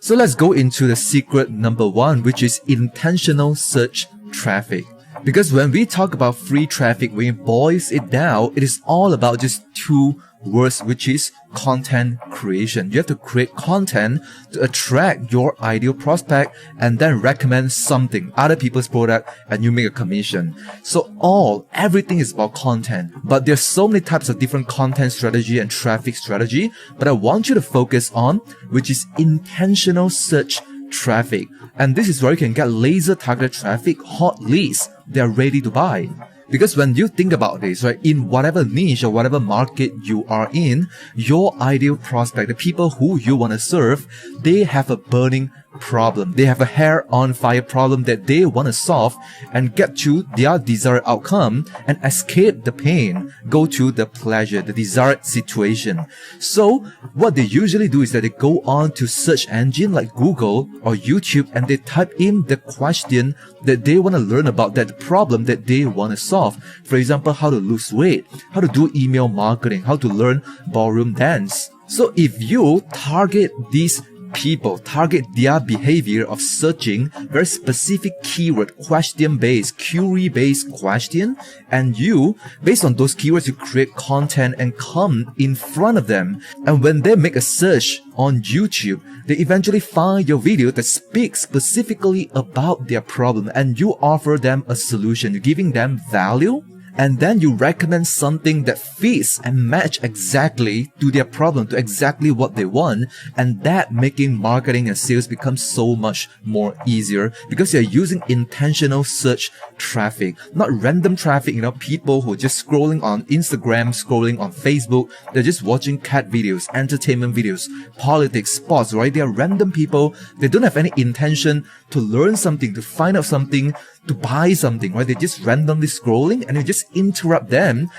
So let's go into the secret number 1, which is intentional search traffic. Because when we talk about free traffic, when it boils it down, it is all about just 2 words, which is content creation. You have to create content to attract your ideal prospect and then recommend something, other people's product, and you make a commission. So everything is about content. But there's so many types of different content strategy and traffic strategy. But I want you to focus on, which is intentional search traffic. And this is where you can get laser targeted traffic, hot leads. They're ready to buy. Because when you think about this, right, in whatever niche or whatever market you are in, your ideal prospect, the people who you want to serve, they have a burning problem. They have a hair on fire problem that they want to solve and get to their desired outcome and escape the pain, go to the pleasure, the desired situation. So what they usually do is that they go on to search engine like Google or YouTube and they type in the question that they want to learn about, that problem that they want to solve. For example, how to lose weight, how to do email marketing, how to learn ballroom dance. So if you target these people, target their behavior of searching very specific keyword, question-based, query-based question, and you, based on those keywords, you create content and come in front of them. And when they make a search on YouTube, they eventually find your video that speaks specifically about their problem and you offer them a solution, you're giving them value. And then you recommend something that fits and match exactly to their problem, to exactly what they want. And that making marketing and sales becomes so much more easier because you're using intentional search traffic, not random traffic, people who are just scrolling on Instagram, scrolling on Facebook. They're just watching cat videos, entertainment videos, politics, sports, right? They are random people. They don't have any intention to learn something, to find out something, to buy something, right? They're just randomly scrolling and you just intercept them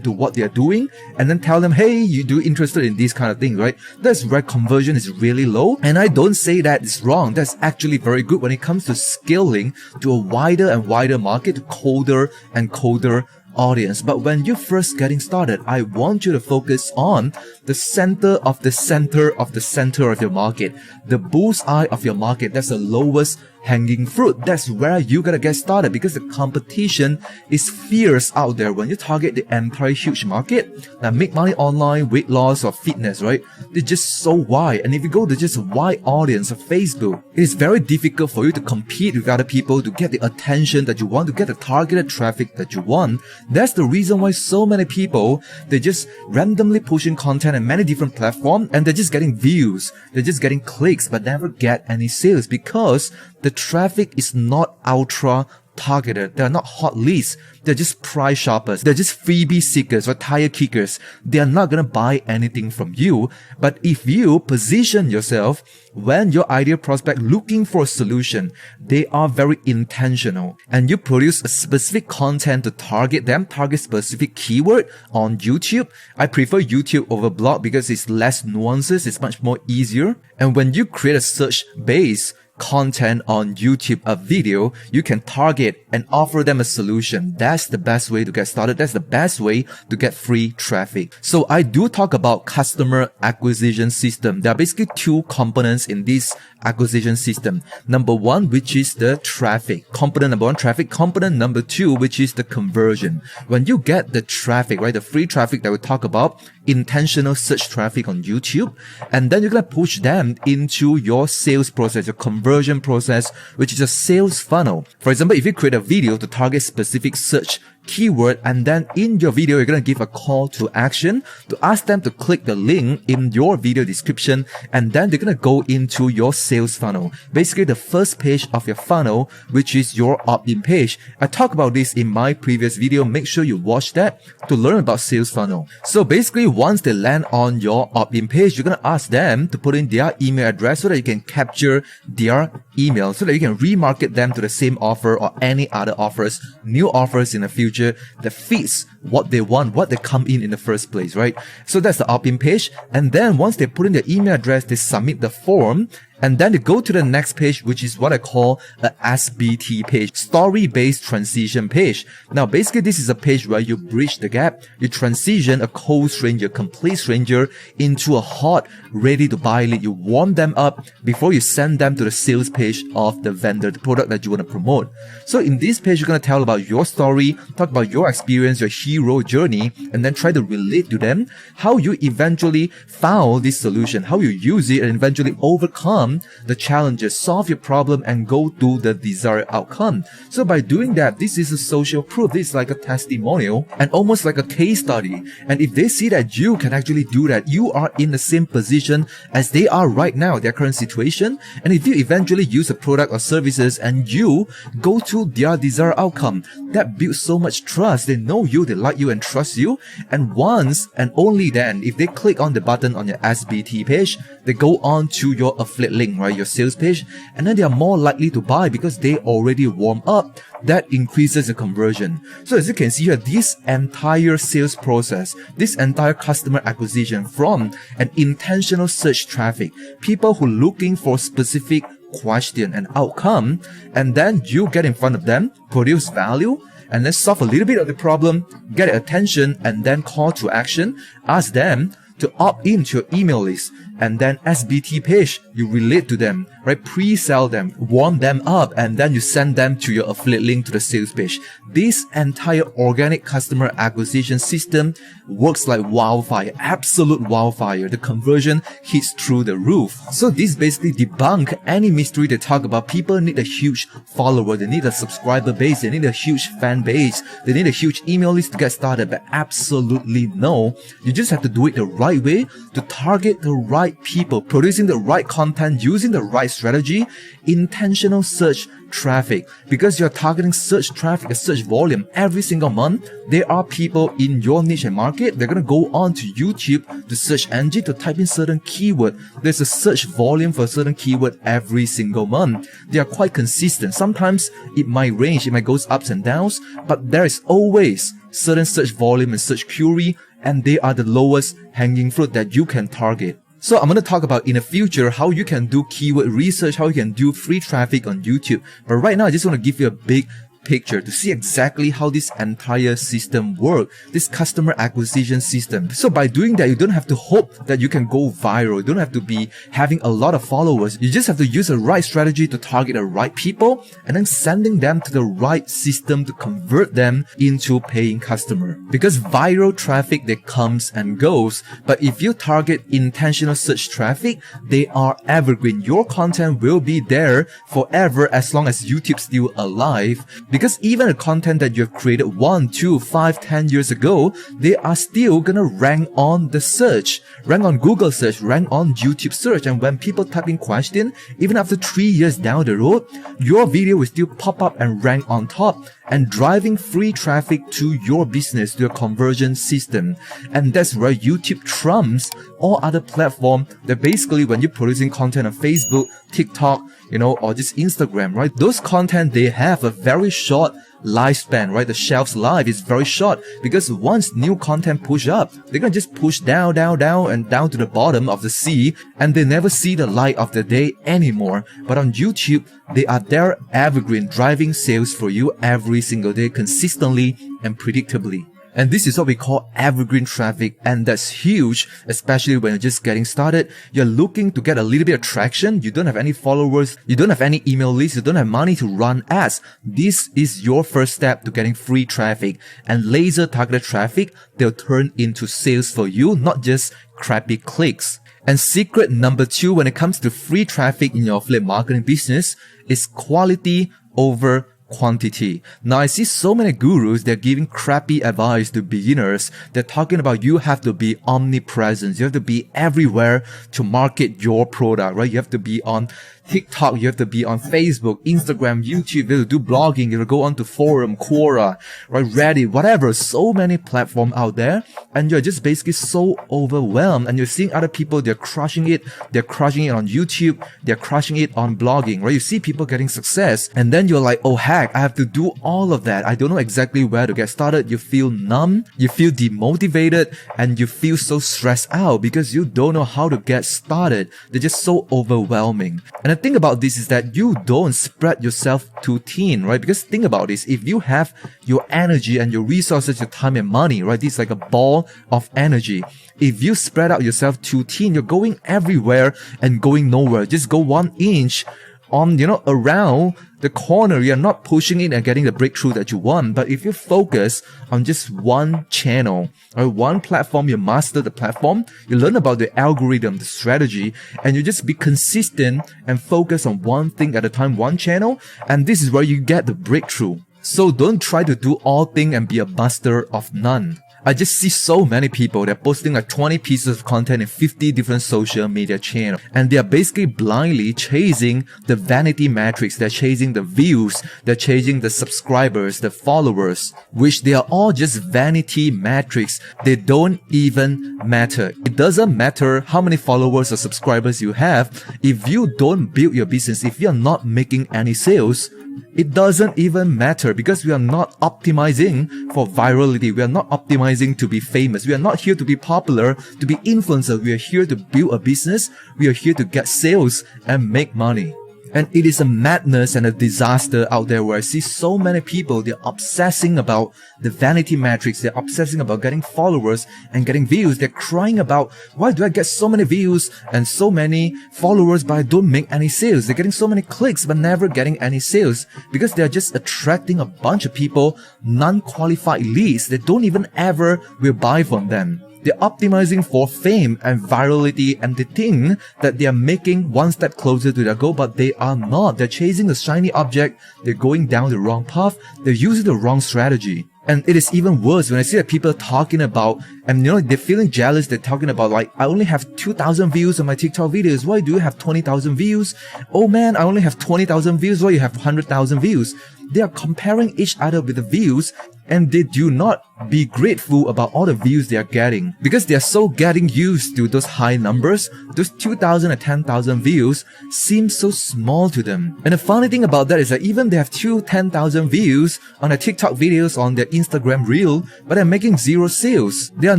to what they're doing and then tell them, hey, you do interested in these kind of things, right? That's where conversion is really low. And I don't say that it's wrong. That's actually very good when it comes to scaling to a wider and wider market, to colder and colder audience. But when you're first getting started, I want you to focus on the center of the center of the center of your market, the bullseye of your market. That's the lowest hanging fruit. That's where you gotta get started because the competition is fierce out there. When you target the entire huge market, now make money online, weight loss or fitness, right? They're just so wide. And if you go to just a wide audience of Facebook, it is very difficult for you to compete with other people, to get the attention that you want, to get the targeted traffic that you want. That's the reason why so many people, they're just randomly pushing content on many different platforms and they're just getting views, they're just getting clicks, but never get any sales because the traffic is not ultra targeted. They're not hot leads. They're just price shoppers. They're just freebie seekers or tire kickers. They are not going to buy anything from you. But if you position yourself when your ideal prospect looking for a solution, they are very intentional and you produce a specific content to target them, target specific keyword on YouTube. I prefer YouTube over blog because it's less nuances. It's much more easier. And when you create a search-based content on YouTube, a video, you can target and offer them a solution. That's the best way to get started. That's the best way to get free traffic. So I do talk about customer acquisition system. There are basically 2 components in this acquisition system. Number 1, which is the traffic. Component number 1, traffic. Component number 2, which is the conversion. When you get the traffic, right, the free traffic that we talk about, intentional search traffic on YouTube, and then you're going to push them into your sales process, your conversion process, which is a sales funnel. For example, if you create a video to target specific search keyword and then in your video you're going to give a call to action to ask them to click the link in your video description and then they're going to go into your sales funnel, basically the first page of your funnel, which is your opt-in page. I talked about this in my previous video. Make sure you watch that to learn about sales funnel. So basically once they land on your opt-in page, you're going to ask them to put in their email address so that you can capture their email so that you can remarket them to the same offer or any other offers, new offers in the future that fits what they want, what they come in the first place, right? So that's the opt-in page. And then once they put in their email address, they submit the form. And then they go to the next page, which is what I call a SBT page, story-based transition page. Now, basically, this is a page where you bridge the gap. You transition a cold stranger, complete stranger, into a hot, ready-to-buy lead. You warm them up before you send them to the sales page of the vendor, the product that you want to promote. So in this page, you're going to tell about your story, talk about your experience, your hero journey, and then try to relate to them how you eventually found this solution, how you use it, and eventually overcome the challenges, solve your problem, and go to the desired outcome. So by doing that, this is a social proof. This is like a testimonial and almost like a case study. And if they see that you can actually do that, you are in the same position as they are right now, their current situation. And if you eventually use a product or services and you go to their desired outcome, that builds so much trust. They know you, they like you, and trust you. And once and only then, if they click on the button on your SBT page, they go on to your affiliate link, right, your sales page, and then they are more likely to buy because they already warm up. That increases the conversion. So as you can see here, this entire sales process, this entire customer acquisition from an intentional search traffic, people who are looking for specific question and outcome, and then you get in front of them, produce value, and then solve a little bit of the problem, get attention, and then call to action, ask them to opt into your email list, and then SBT page, you relate to them, right? Pre-sell them, warm them up, and then you send them to your affiliate link to the sales page. This entire organic customer acquisition system works like wildfire, absolute wildfire. The conversion hits through the roof. So this basically debunk any mystery they talk about. People need a huge follower, they need a subscriber base, they need a huge fan base, they need a huge email list to get started. But absolutely no, you just have to do it the right way to target the right people, producing the right content, using the right strategy, intentional search traffic. Because you're targeting search traffic, a search volume every single month, there are people in your niche and market, they're going to go on to YouTube, the search engine, to type in certain keyword. There's a search volume for a certain keyword every single month. They are quite consistent. Sometimes it might range, it might go ups and downs, but there is always certain search volume and search query, and they are the lowest hanging fruit that you can target. So I'm going to talk about in the future how you can do keyword research, how you can do free traffic on YouTube. But right now, I just want to give you a big picture to see exactly how this entire system works, this customer acquisition system. So by doing that, you don't have to hope that you can go viral. You don't have to be having a lot of followers. You just have to use the right strategy to target the right people and then sending them to the right system to convert them into paying customer. Because viral traffic, they comes and goes. But if you target intentional search traffic, they are evergreen. Your content will be there forever as long as YouTube's still alive. Because even the content that you have created 1, 2, 5, 10 years ago, they are still gonna rank on the search, rank on Google search, rank on YouTube search. And when people type in question, even after 3 years down the road, your video will still pop up and rank on top, and driving free traffic to your business, to your conversion system. And that's where YouTube trumps all other platforms that basically when you're producing content on Facebook, TikTok, or just Instagram, right? Those content, they have a very short lifespan, right? The shelf's life is very short because once new content push up, they're gonna just push down and down to the bottom of the sea, and they never see the light of the day anymore. But on YouTube, they are there evergreen, driving sales for you every single day, consistently and predictably. And this is what we call evergreen traffic, and that's huge, especially when you're just getting started. You're looking to get a little bit of traction. You don't have any followers. You don't have any email lists. You don't have money to run ads. This is your first step to getting free traffic. And laser targeted traffic, they'll turn into sales for you, not just crappy clicks. And secret number 2 when it comes to free traffic in your affiliate marketing business is quality over quantity. Now I see so many gurus, they're giving crappy advice to beginners. They're talking about you have to be omnipresent. You have to be everywhere to market your product, right? You have to be on TikTok, you have to be on Facebook, Instagram, YouTube, you have to do blogging, you have to go on to forum, Quora, right, Reddit, whatever. So many platforms out there, and you're just basically so overwhelmed, and you're seeing other people, they're crushing it on YouTube, they're crushing it on blogging, right? You see people getting success, and then you're like, oh heck, I have to do all of that. I don't know exactly where to get started. You feel numb, you feel demotivated, and you feel so stressed out because you don't know how to get started. They're just so overwhelming. And the thing about this is that you don't spread yourself too thin, right? Because think about this, if you have your energy and your resources, your time and money, right? This is like a ball of energy. If you spread out yourself too thin, you're going everywhere and going nowhere. Just go 1 inch on, around the corner. You're not pushing it and getting the breakthrough that you want. But if you focus on just one channel or one platform, you master the platform, you learn about the algorithm, the strategy, and you just be consistent and focus on one thing at a time, one channel, and this is where you get the breakthrough. So don't try to do all things and be a master of none. I just see so many people, they're posting like 20 pieces of content in 50 different social media channels, and they're basically blindly chasing the vanity metrics. They're chasing the views, they're chasing the subscribers, the followers, which they are all just vanity metrics. They don't even matter. It doesn't matter how many followers or subscribers you have. If you don't build your business, if you're not making any sales, it doesn't even matter, because we are not optimizing for virality. We are not optimizing to be famous. We are not here to be popular, to be influencer. We are here to build a business. We are here to get sales and make money. And it is a madness and a disaster out there where I see so many people, they're obsessing about the vanity metrics. They're obsessing about getting followers and getting views. They're crying about, why do I get so many views and so many followers but I don't make any sales? They're getting so many clicks but never getting any sales, because they're just attracting a bunch of people, non-qualified leads. They don't even ever will buy from them. They're optimizing for fame and virality, and they think that they are making one step closer to their goal, but they are not. They're chasing a shiny object. They're going down the wrong path. They're using the wrong strategy. And it is even worse when I see that people talking about, and they're feeling jealous. They're talking about like, I only have 2,000 views on my TikTok videos. Why do you have 20,000 views? Oh man, I only have 20,000 views. Why you have 100,000 views? They are comparing each other with the views, and they do not be grateful about all the views they are getting, because they are so getting used to those high numbers. Those 2,000 and 10,000 views seem so small to them. And the funny thing about that is that even they have 10,000 views on their TikTok videos, on their Instagram reel, but they're making zero sales. They are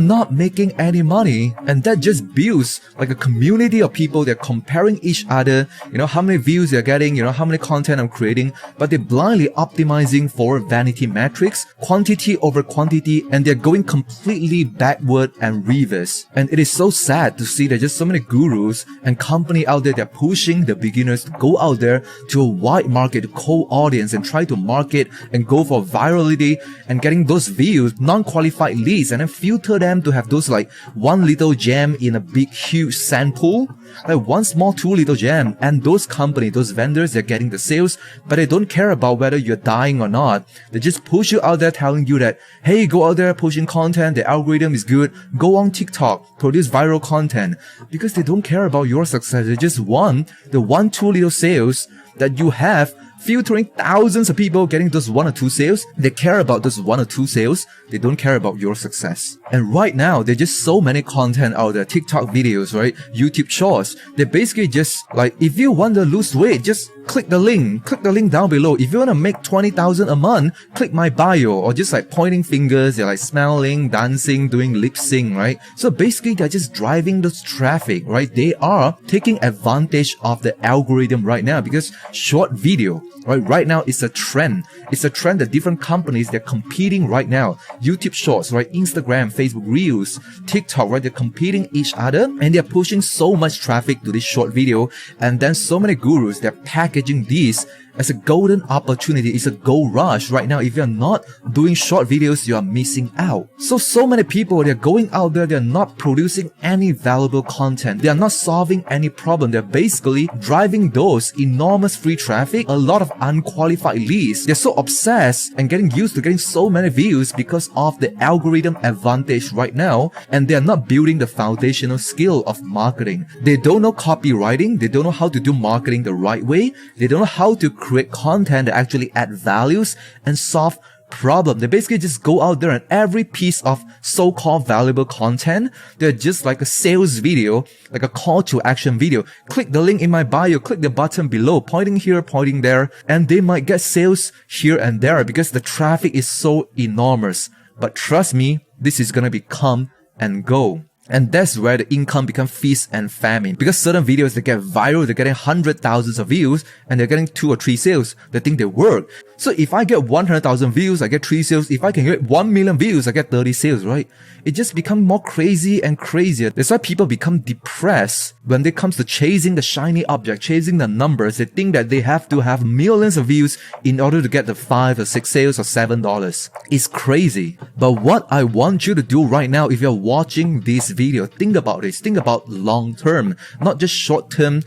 not making any money, and that just builds like a community of people. They're comparing each other, how many views they're getting, how many content I'm creating, but they're blindly optimizing for vanity metrics, quantity over quantity, and they're going completely backward and reverse. And it is so sad to see that just so many gurus and company out there, they're pushing the beginners to go out there to a wide market, to cold audience, and try to market and go for virality and getting those views, non-qualified leads, and then filter them to have those like one little gem in a big huge sand pool, like one small two little gem. And those companies, those vendors, they're getting the sales, but they don't care about whether you're dying or not. They just push you out there telling you that, hey, go out there pushing content, the algorithm is good, go on TikTok, produce viral content, because they don't care about your success. They just want the 1-2 little sales that you have, filtering thousands of people getting those 1 or 2 sales. They care about those 1 or 2 sales. They don't care about your success. And right now, there's just so many content out there, TikTok videos, right? YouTube shorts. They basically just like, if you want to lose weight, just click the link down below. If you want to make 20,000 a month, click my bio, or just like pointing fingers. They're like smiling, dancing, doing lip sync, right? So basically, they're just driving the traffic, right? They are taking advantage of the algorithm right now, because short video, right now it's a trend. It's a trend that different companies, they're competing right now. YouTube shorts, right? Instagram, Facebook Reels, TikTok, right? They're competing each other, and they're pushing so much traffic to this short video. And then so many gurus, they're packaging these as a golden opportunity. It's a gold rush right now. If you're not doing short videos, you are missing out. So many people, they're going out there, they're not producing any valuable content. They are not solving any problem. They're basically driving those enormous free traffic. A lot lot of unqualified leads. They're so obsessed and getting used to getting so many views because of the algorithm advantage right now, and they're not building the foundational skill of marketing. They don't know copywriting, they don't know how to do marketing the right way, they don't know how to create content that actually add values and solve problem. They basically just go out there and every piece of so-called valuable content, they're just like a sales video, like a call to action video. Click the link in my bio, click the button below, pointing here, pointing there, and they might get sales here and there because the traffic is so enormous. But trust me, this is gonna be come and go. And that's where the income becomes feast and famine. Because certain videos that get viral, they're getting hundreds of thousands of views and they're getting 2 or 3 sales. They think they work. So if I get 100,000 views, I get 3 sales. If I can get 1 million views, I get 30 sales, right? It just becomes more crazy and crazier. That's why people become depressed when it comes to chasing the shiny object, chasing the numbers. They think that they have to have millions of views in order to get the 5 or 6 sales or $7. It's crazy. But what I want you to do right now, if you're watching this video, think about this. Think about long term, not just short term,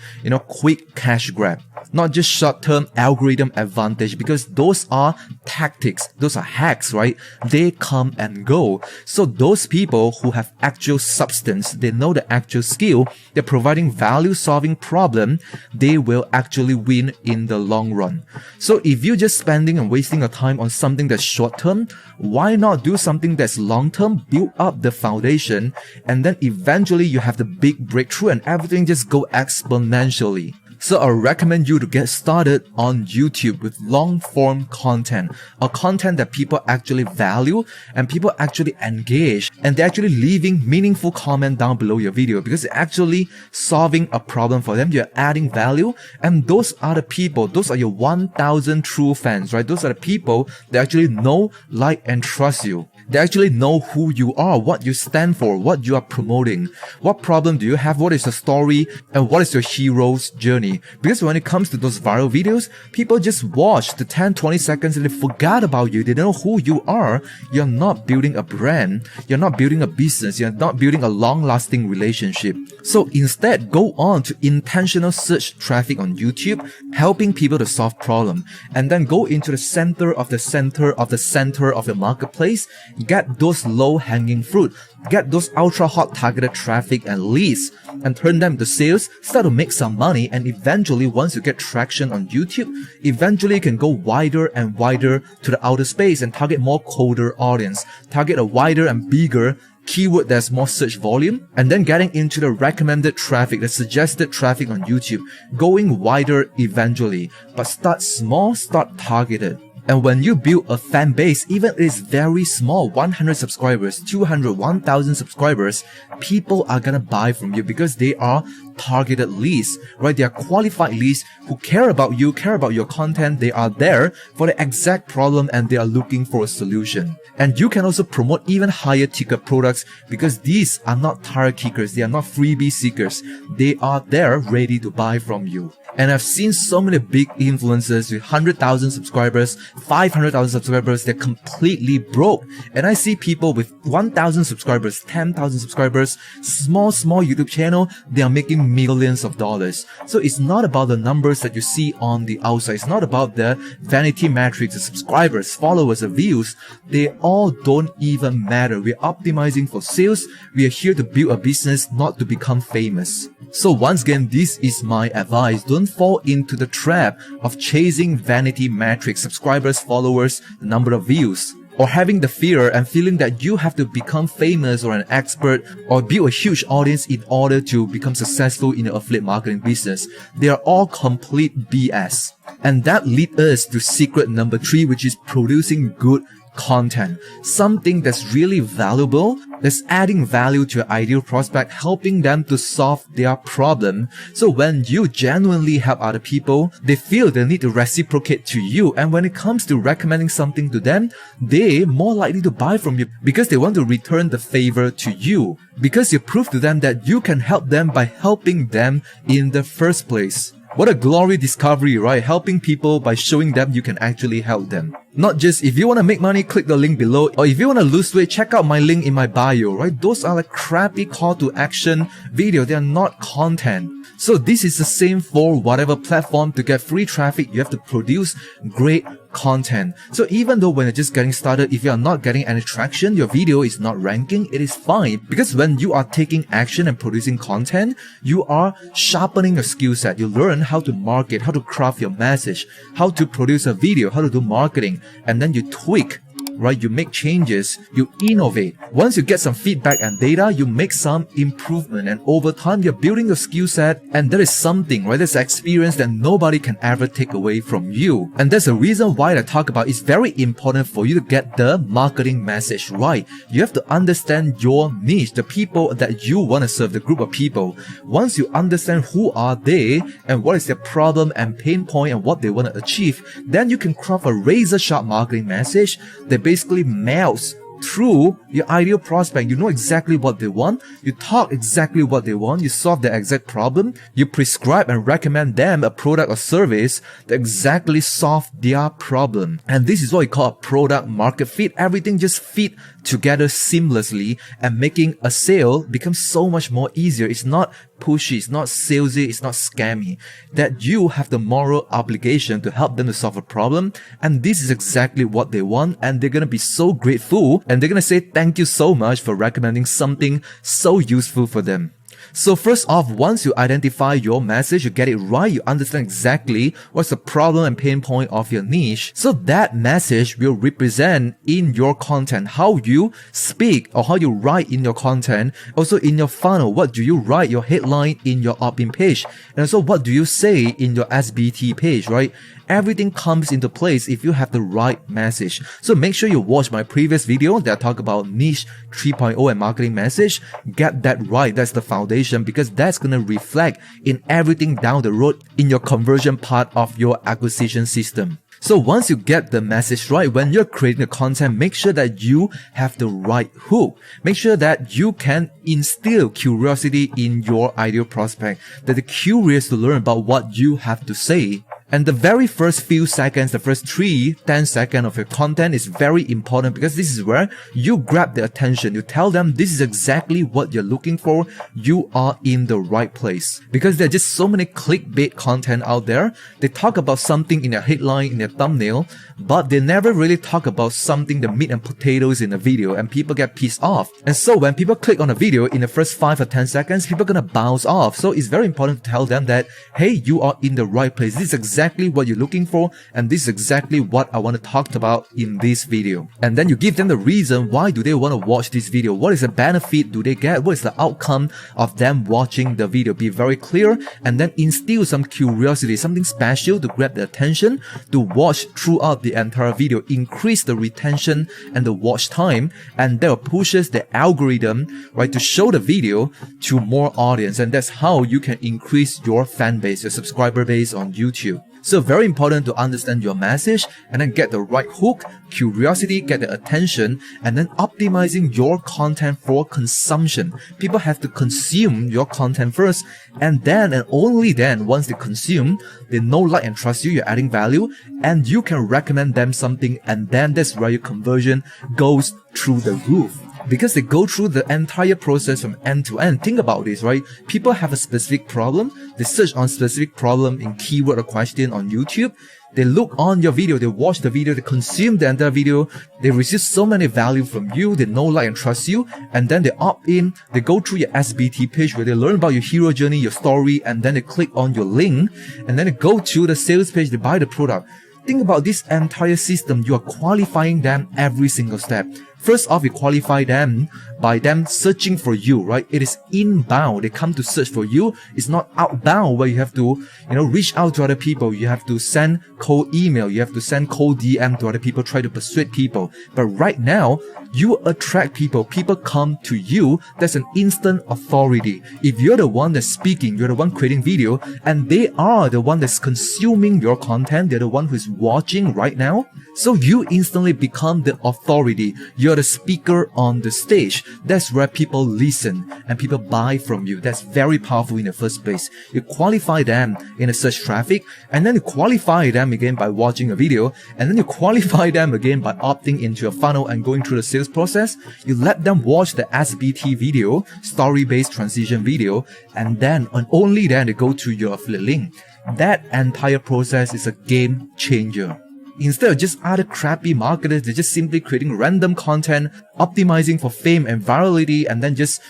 quick cash grab, not just short term algorithm advantage, because those are tactics, those are hacks, right? They come and go. So those people who have actual substance, they know the actual skill, they're providing value solving problem, they will actually win in the long run. So if you're just spending and wasting your time on something that's short term, why not do something that's long term, build up the foundation, and then eventually you have the big breakthrough and everything just go exponentially. So I recommend you to get started on YouTube with long form content, or content that people actually value and people actually engage, and they're actually leaving meaningful comment down below your video because they're actually solving a problem for them. You're adding value, and those are the people, those are your 1,000 true fans, right? Those are the people that actually know, like, and trust you. They actually know who you are, what you stand for, what you are promoting, what problem do you have, what is the story, and what is your hero's journey. Because when it comes to those viral videos, people just watch the 10-20 seconds and they forgot about you. They don't know who you are. You're not building a brand. You're not building a business. You're not building a long-lasting relationship. So instead, go on to intentional search traffic on YouTube, helping people to solve problem, and then go into the center of the center of the center of your marketplace. Get those low-hanging fruit, get those ultra-hot targeted traffic and leads, and turn them to sales, start to make some money, and eventually, once you get traction on YouTube, eventually you can go wider and wider to the outer space and target more colder audience, target a wider and bigger keyword that's more search volume, and then getting into the recommended traffic, the suggested traffic on YouTube, going wider eventually. But start small, start targeted. And when you build a fan base, even if it's very small, 100 subscribers, 200, 1,000 subscribers, people are gonna buy from you because they are targeted leads, right? They are qualified leads who care about you, care about your content. They are there for the exact problem and they are looking for a solution. And you can also promote even higher ticket products because these are not tire kickers. They are not freebie seekers. They are there ready to buy from you. And I've seen so many big influencers with 100,000 subscribers, 500,000 subscribers, they're completely broke. And I see people with 1,000 subscribers, 10,000 subscribers, small YouTube channel, they are making millions of dollars. So it's not about the numbers that you see on the outside. It's not about the vanity metrics, the subscribers, followers, the views. They all don't even matter. We're optimizing for sales. We are here to build a business, not to become famous. So once again, this is my advice. Don't fall into the trap of chasing vanity metrics, subscribers, followers, the number of views, or having the fear and feeling that you have to become famous or an expert or build a huge audience in order to become successful in the affiliate marketing business. They are all complete BS. And that leads us to secret number 3, which is producing good content. Something that's really valuable, that's adding value to your ideal prospect, helping them to solve their problem. So when you genuinely help other people, they feel the need to reciprocate to you. And when it comes to recommending something to them, they're more likely to buy from you because they want to return the favor to you. Because you prove to them that you can help them by helping them in the first place. What a glory discovery, right? Helping people by showing them you can actually help them. Not just if you want to make money, click the link below, or if you want to lose weight, check out my link in my bio, right? Those are like crappy call to action video. They are not content. So this is the same for whatever platform. To get free traffic, you have to produce great content. So even though when you're just getting started, if you are not getting any traction, your video is not ranking, it is fine. Because when you are taking action and producing content, you are sharpening your skill set. You learn how to market, how to craft your message, how to produce a video, how to do marketing, and then you tweak, right? You make changes, you innovate. Once you get some feedback and data, you make some improvement, and over time you're building your skill set, and there is something, right? There's experience that nobody can ever take away from you. And that's the reason why I talk about it's very important for you to get the marketing message right. You have to understand your niche, the people that you want to serve, the group of people. Once you understand who are they and what is their problem and pain point and what they want to achieve, then you can craft a razor sharp marketing message that basically melts through your ideal prospect. You know exactly what they want, you talk exactly what they want, you solve their exact problem, you prescribe and recommend them a product or service that exactly solve their problem. And this is what we call a product market fit. Everything just fit together seamlessly, and making a sale becomes so much more easier. It's not pushy, it's not salesy, it's not scammy. That you have the moral obligation to help them to solve a problem, and this is exactly what they want, and they're gonna be so grateful, and they're gonna say thank you so much for recommending something so useful for them. So first off, once you identify your message, you get it right, you understand exactly what's the problem and pain point of your niche. So that message will represent in your content, how you speak or how you write in your content. Also in your funnel, what do you write, your headline in your opt-in page? And also what do you say in your SBT page, right? Everything comes into place if you have the right message. So make sure you watch my previous video that I talk about niche 3.0 and marketing message. Get that right. That's the foundation, because that's going to reflect in everything down the road in your conversion part of your acquisition system. So once you get the message right, when you're creating the content, make sure that you have the right hook. Make sure that you can instill curiosity in your ideal prospect, that they're curious to learn about what you have to say. And the very first few seconds, the first 10 seconds of your content is very important, because this is where you grab their attention. You tell them this is exactly what you're looking for. You are in the right place. Because there are just so many clickbait content out there. They talk about something in their headline, in their thumbnail, but they never really talk about something, the meat and potatoes in the video, and people get pissed off. And so when people click on a video in the first 5 or 10 seconds, people are gonna bounce off. So it's very important to tell them that, hey, you are in the right place. This is exactly what you're looking for, and this is exactly what I want to talk about in this video. And then you give them the reason why do they want to watch this video. What is the benefit do they get? What is the outcome of them watching the video? Be very clear, and then instill some curiosity, something special to grab the attention to watch throughout the entire video. Increase the retention and the watch time, and that pushes the algorithm, right, to show the video to more audience. And that's how you can increase your fan base, your subscriber base on YouTube. So very important to understand your message, and then get the right hook, curiosity, get the attention, and then optimizing your content for consumption. People have to consume your content first, and then and only then, once they consume, they know, like, and trust you, you're adding value, and you can recommend them something, and then that's where your conversion goes through the roof. Because they go through the entire process from end to end. Think about this, right? People have a specific problem. They search on specific problem in keyword or question on YouTube. They look on your video, they watch the video, they consume the entire video, they receive so many value from you, they know, like, and trust you, and then they opt in, they go through your SBT page where they learn about your hero journey, your story, and then they click on your link, and then they go to the sales page, they buy the product. Think about this entire system. You are qualifying them every single step. First off, you qualify them by them searching for you, right? It is inbound. They come to search for you. It's not outbound where you have to, reach out to other people. You have to send cold email. You have to send cold DM to other people, try to persuade people. But right now, you attract people. People come to you. That's an instant authority. If you're the one that's speaking, you're the one creating video, and they are the one that's consuming your content, they're the one who's watching right now, So you instantly become the authority. You're the speaker on the stage. That's where people listen and people buy from you. That's very powerful in the first place. You qualify them in the search traffic, and then you qualify them again by watching a video, and then you qualify them again by opting into a funnel and going through the sales process. You let them watch the SBT video, story-based transition video, and then and only then they go to your affiliate link. That entire process is a game changer. Instead of just other crappy marketers, they're just simply creating random content, optimizing for fame and virality, and then just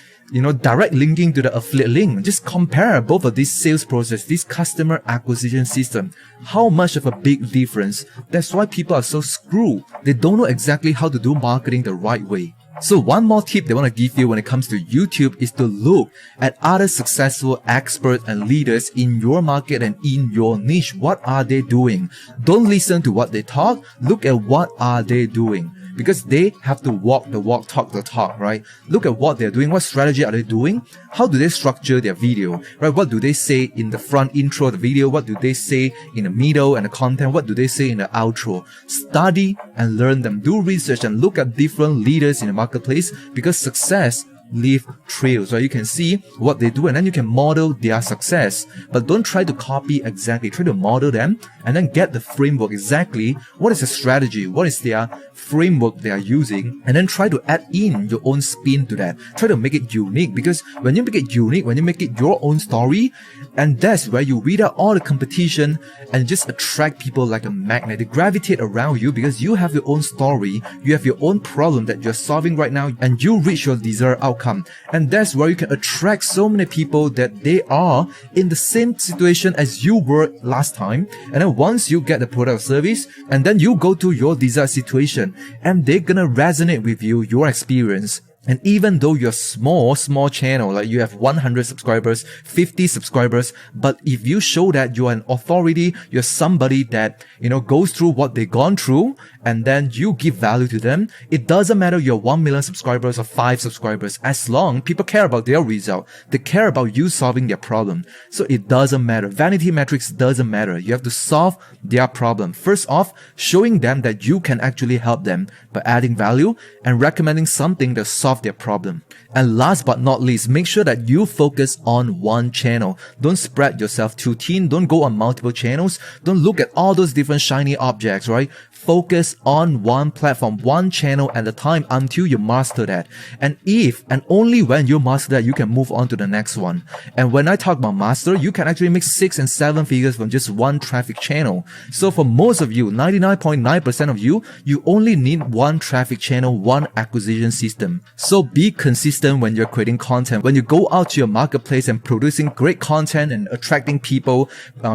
direct linking to the affiliate link. Just compare both of these sales process, this customer acquisition system. How much of a big difference. That's why people are so screwed. They don't know exactly how to do marketing the right way. So one more tip they want to give you when it comes to YouTube is to look at other successful experts and leaders in your market and in your niche. What are they doing? Don't listen to what they talk. Look at what are they doing. Because they have to walk the walk, talk the talk, right? Look at what they're doing. What strategy are they doing? How do they structure their video, right? What do they say in the front intro of the video? What do they say in the middle and the content? What do they say in the outro? Study and learn them. Do research and look at different leaders in the marketplace, because success leave trails, right? You can see what they do and then you can model their success, but don't try to copy exactly. Try to model them and then get the framework exactly. What is the strategy? What is their framework they are using? And then try to add in your own spin to that. Try to make it unique, because when you make it unique, when you make it your own story, and that's where you weed out all the competition and just attract people like a magnet. They gravitate around you because you have your own story, you have your own problem that you're solving right now, and you reach your desired outcome. And that's where you can attract so many people that they are in the same situation as you were last time. And then once you get the product or service, and then you go to your desired situation, and they're gonna resonate with you, your experience. And even though you're small channel, like you have 100 subscribers, 50 subscribers, but if you show that you're an authority, you're somebody that, goes through what they've gone through, and then you give value to them, it doesn't matter you're 1 million subscribers or 5 subscribers, as long people care about their result. They care about you solving their problem. So it doesn't matter. Vanity metrics doesn't matter. You have to solve their problem. First off, showing them that you can actually help them by adding value and recommending something that solves their problem. And last but not least, make sure that you focus on one channel. Don't spread yourself too thin. Don't go on multiple channels. Don't look at all those different shiny objects, right? Focus on one platform, one channel at a time until you master that. And if and only when you master that, you can move on to the next one. And when I talk about master, you can actually make 6 and 7 figures from just one traffic channel. So for most of you, 99.9% of you, you only need one traffic channel, one acquisition system. So be consistent when you're creating content. When you go out to your marketplace and producing great content and attracting people,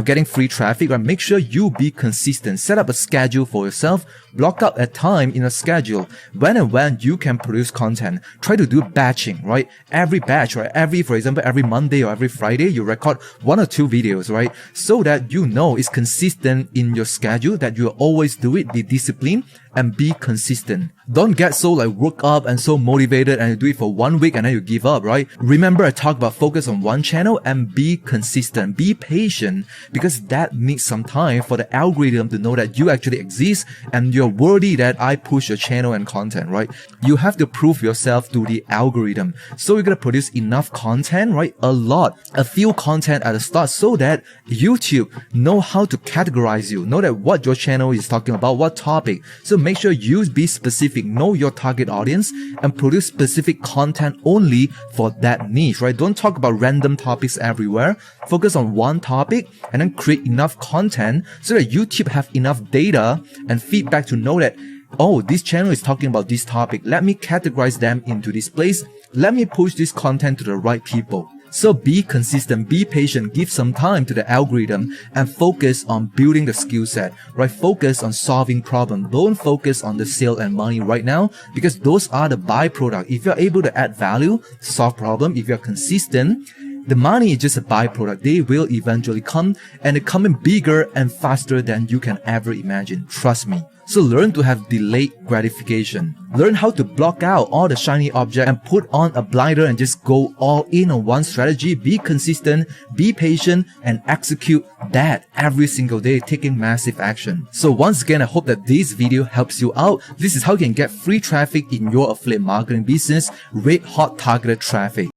getting free traffic, right? Make sure you be consistent. Set up a schedule for yourself. Block out a time in a schedule when you can produce content. Try to do batching, right? Every batch, right? For example, every Monday or every Friday, you record 1 or 2 videos, right? So that it's consistent in your schedule, that you always do it, be disciplined and be consistent. Don't get so worked up and so motivated and you do it for 1 week and then you give up, right? Remember, I talked about focus on one channel and be consistent, be patient, because that needs some time for the algorithm to know that you actually exist and you're worthy that I push your channel and content, right? You have to prove yourself to the algorithm. So you're going to produce enough content, right? A few content at the start, so that YouTube know how to categorize you, know that what your channel is talking about, what topic. So make sure you be specific, know your target audience, and produce specific content only for that niche, right? Don't talk about random topics everywhere. Focus on one topic and then create enough content so that YouTube have enough data and feedback to know that, oh, this channel is talking about this topic. Let me categorize them into this place. Let me push this content to the right people. So be consistent, be patient, give some time to the algorithm, and focus on building the skill set, right? Focus on solving problems. Don't focus on the sale and money right now, because those are the byproduct. If you're able to add value, solve problem, if you're consistent, The money is just a byproduct. They will eventually come, and they're coming bigger and faster than you can ever imagine. Trust me. So learn to have delayed gratification. Learn how to block out all the shiny objects and put on a blinder and just go all in on one strategy. Be consistent, be patient, and execute that every single day, taking massive action. So once again, I hope that this video helps you out. This is how you can get free traffic in your affiliate marketing business, red hot targeted traffic.